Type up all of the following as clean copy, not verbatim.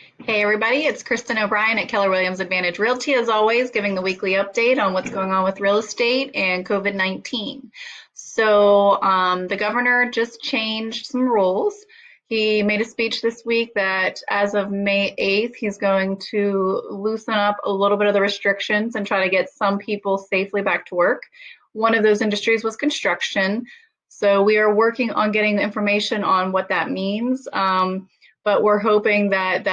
Hey everybody, it's Kristen O'Brien at Keller Williams Advantage Realty, as always, giving the weekly update on what's going on with real estate and COVID-19. The governor just changed some rules. He made a speech this week that as of May 8th, he's going to loosen up a little bit of the restrictions and try to get some people safely back to work. One of those industries was construction. So we are working on getting information on what that means. But we're hoping that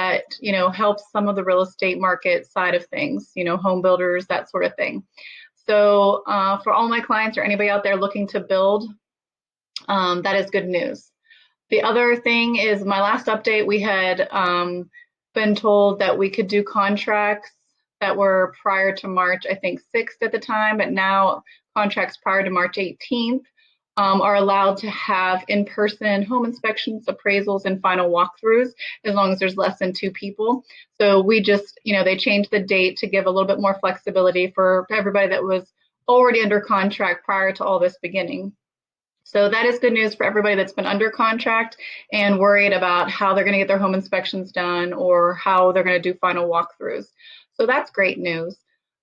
helps some of the real estate market side of things, home builders, that sort of thing. So for all my clients or anybody out there looking to build, that is good news. The other thing is my last update, we had been told that we could do contracts that were prior to March, I think 6th at the time, but now contracts prior to March 18th are allowed to have in-person home inspections, appraisals, and final walkthroughs as long as there's less than 2 people. So we just, they changed the date to give a little bit more flexibility for everybody that was already under contract prior to all this beginning. So that is good news for everybody that's been under contract and worried about how they're going to get their home inspections done or how they're going to do final walkthroughs. So that's great news.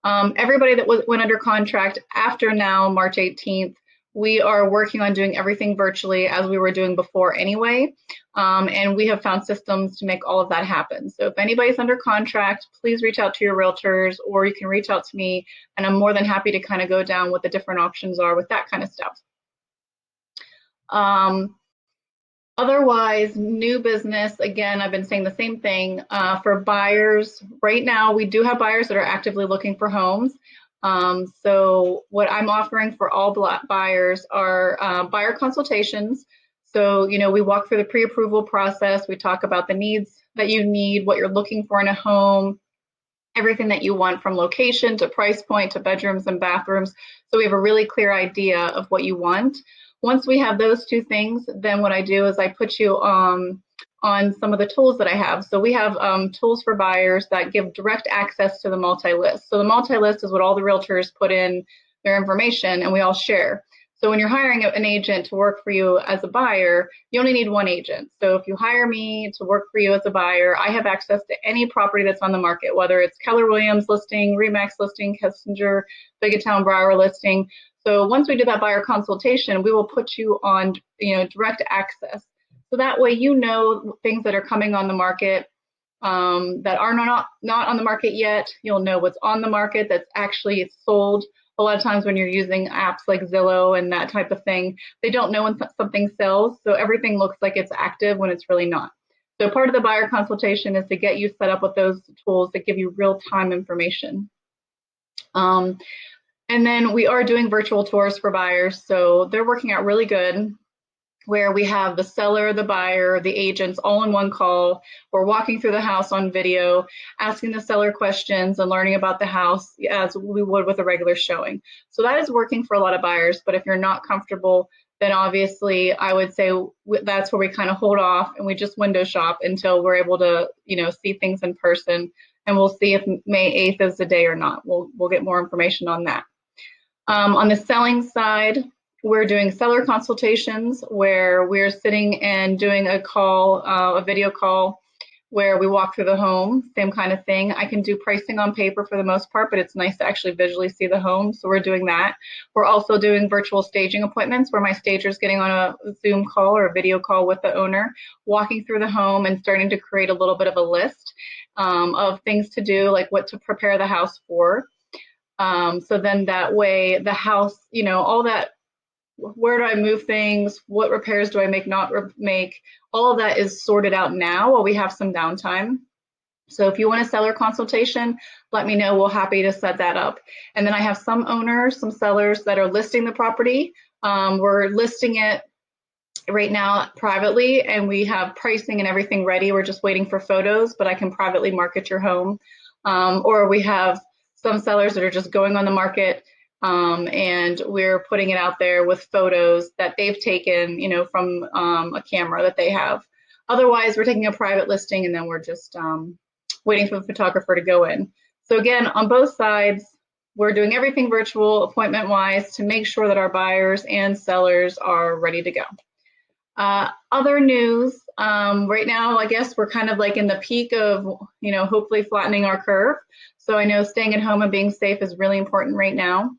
Everybody that went under contract after now, March 18th, we are working on doing everything virtually as we were doing before anyway. And we have found systems to make all of that happen. So if anybody's under contract, please reach out to your realtors or you can reach out to me and I'm more than happy to kind of go down what the different options are with that kind of stuff. Otherwise, new business, again, I've been saying the same thing for buyers. Right now, we do have buyers that are actively looking for homes. So what I'm offering for all buyers are buyer consultations. So, we walk through the pre-approval process. We talk about the needs that you need, what you're looking for in a home, everything that you want from location to price point to bedrooms and bathrooms. So we have a really clear idea of what you want. Once we have those 2 things, then what I do is I put you on some of the tools that I have. So we have tools for buyers that give direct access to the multi-list. So the multi-list is what all the realtors put in their information and we all share. So when you're hiring an agent to work for you as a buyer, you only need 1 agent. So if you hire me to work for you as a buyer, I have access to any property that's on the market, whether it's Keller Williams listing, Remax listing, Kissinger, Biggetown Broward listing. So once we do that buyer consultation, we will put you on, direct access. So that way, things that are coming on the market that are not on the market yet. You'll know what's on the market that's actually sold. A lot of times when you're using apps like Zillow and that type of thing, they don't know when something sells. So everything looks like it's active when it's really not. So part of the buyer consultation is to get you set up with those tools that give you real-time information. And then we are doing virtual tours for buyers. So they're working out really good, where we have the seller, the buyer, the agents all in one call. We're walking through the house on video, asking the seller questions and learning about the house as we would with a regular showing. So that is working for a lot of buyers. But if you're not comfortable, then obviously I would say that's where we kind of hold off and we just window shop until we're able to, see things in person. And we'll see if May 8th is the day or not. We'll get more information on that. On the selling side, we're doing seller consultations where we're sitting and doing a video call where we walk through the home, same kind of thing. I can do pricing on paper for the most part, but it's nice to actually visually see the home. So we're doing that. We're also doing virtual staging appointments where my stager is getting on a Zoom call or a video call with the owner, walking through the home and starting to create a little bit of a list of things to do, like what to prepare the house for. So then that way the house, all that, where do I move things? What repairs do I make, not make? All of that is sorted out now while we have some downtime. So if you want a seller consultation, let me know. We're happy to set that up. And then I have some owners, some sellers that are listing the property. We're listing it right now privately and we have pricing and everything ready. We're just waiting for photos, but I can privately market your home. Or we have some sellers that are just going on the market and we're putting it out there with photos that they've taken, from a camera that they have. Otherwise, we're taking a private listing and then we're just waiting for the photographer to go in. So again, on both sides, we're doing everything virtual, appointment-wise, to make sure that our buyers and sellers are ready to go. Other news, right now, I guess we're kind of like in the peak of, hopefully flattening our curve. So I know staying at home and being safe is really important right now.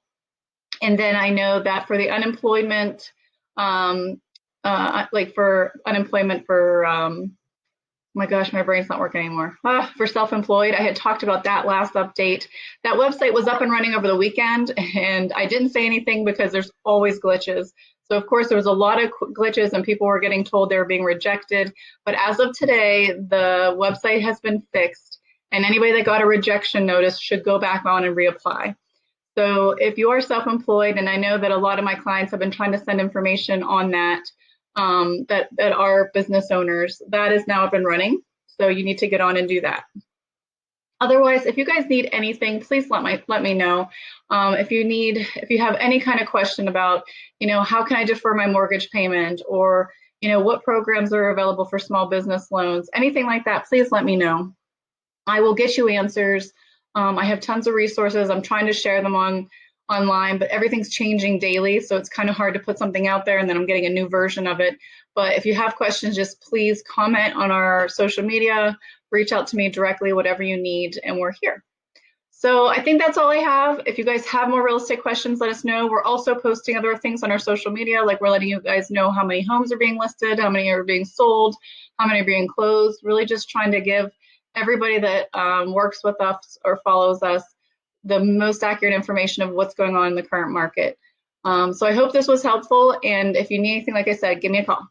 And then I know that for the unemployment, like for unemployment for, my gosh, my brain's not working anymore. For self-employed, I had talked about that last update. That website was up and running over the weekend, and I didn't say anything because there's always glitches. So of course there was a lot of glitches and people were getting told they were being rejected. But as of today, the website has been fixed, and anybody that got a rejection notice should go back on and reapply. So if you are self-employed, and I know that a lot of my clients have been trying to send information on that, that are business owners, that is now up and running. So you need to get on and do that. Otherwise, if you guys need anything, please let me know. If you have any kind of question about, how can I defer my mortgage payment, or, what programs are available for small business loans, anything like that, please let me know. I will get you answers. I have tons of resources. I'm trying to share them online, but everything's changing daily, so it's kind of hard to put something out there and then I'm getting a new version of it. But if you have questions, just please comment on our social media, reach out to me directly, whatever you need, and we're here. So I think that's all I have. If you guys have more real estate questions, let us know. We're also posting other things on our social media, like we're letting you guys know how many homes are being listed, how many are being sold, how many are being closed, really just trying to give everybody that works with us or follows us the most accurate information of what's going on in the current market. So I hope this was helpful. And if you need anything, like I said, give me a call.